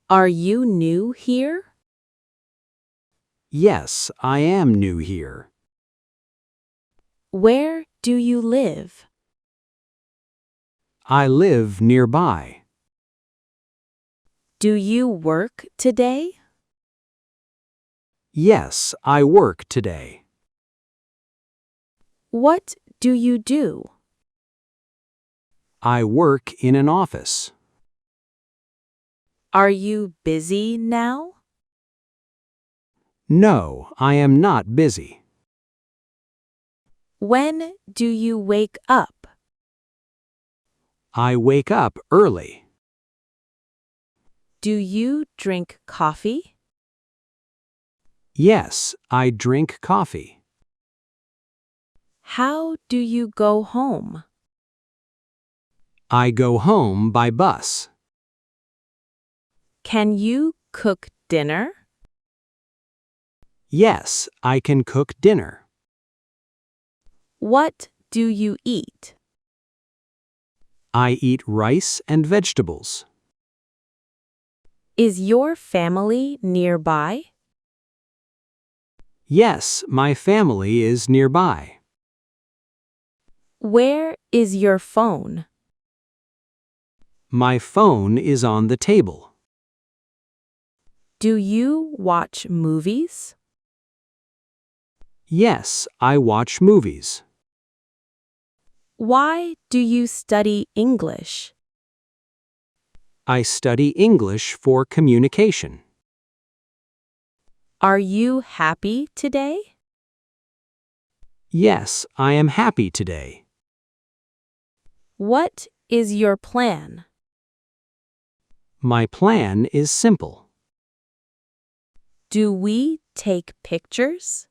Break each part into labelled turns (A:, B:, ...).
A: Are you new here?
B: Yes, I am new here.
A: Where do you live?
B: I live nearby.
A: Do you work today?
B: Yes, I work today.
A: What do you do?
B: I work in an office.
A: Are you busy now?
B: No, I am not busy.
A: When do you wake up?
B: I wake up early.
A: Do you drink coffee?
B: Yes, I drink coffee.
A: How do you go home?
B: I go home by bus.
A: Can you cook dinner?
B: Yes, I can cook dinner.
A: What do you eat?
B: I eat rice and vegetables.
A: Is your family nearby?
B: Yes, my family is nearby.
A: Where is your phone?
B: My phone is on the table.
A: Do you watch movies?
B: Yes, I watch movies.
A: Why do you study English?
B: I study English for communication.
A: Are you happy today?
B: Yes, I am happy today.
A: What is your plan?
B: My plan is simple.
A: Do we take pictures?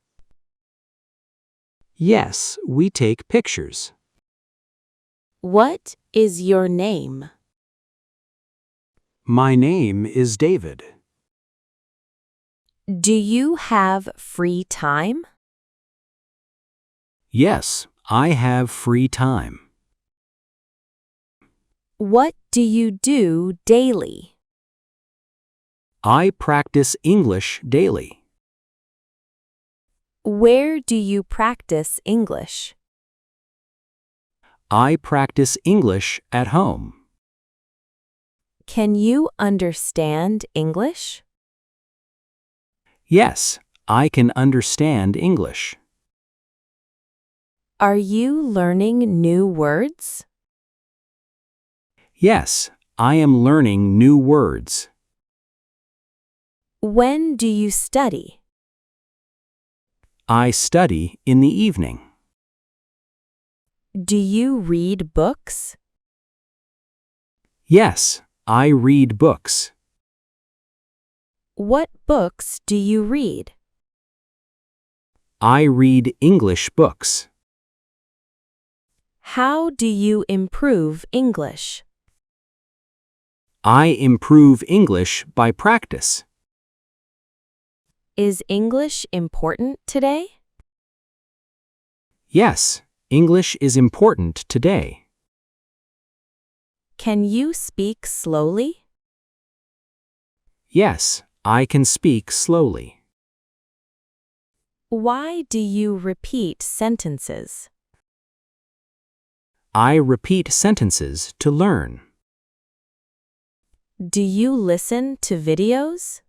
B: Yes, we take pictures.
A: What is your name?
B: My name is David.
A: Do you have free time?
B: Yes, I have free time.
A: What do you do daily?
B: I practice English daily.
A: Where do you practice English?
B: I practice English at home.
A: Can you understand English?
B: Yes, I can understand English.
A: Are you learning new words?
B: Yes, I am learning new words.
A: When do you study?
B: I study in the evening.
A: Do you read books?
B: Yes, I read books.
A: What books do you read?
B: I read English books.
A: How do you improve English?
B: I improve English by practice.
A: Is English important today?
B: Yes, English is important today.
A: Can you speak slowly?
B: Yes, I can speak slowly.
A: Why do you repeat sentences?
B: I repeat sentences to learn.
A: Do you listen to videos?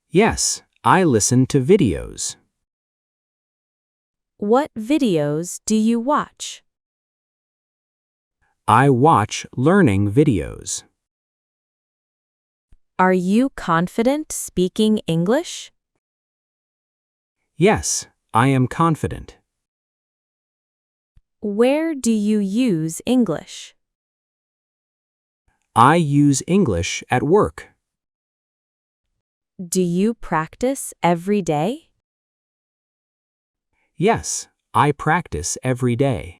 B: Yes, I listen to videos.
A: What videos do you watch?
B: I watch learning videos.
A: Are you confident speaking English?
B: Yes, I am confident.
A: Where do you use English?
B: I use English at work.
A: Do you practice every day?
B: Yes, I practice every day.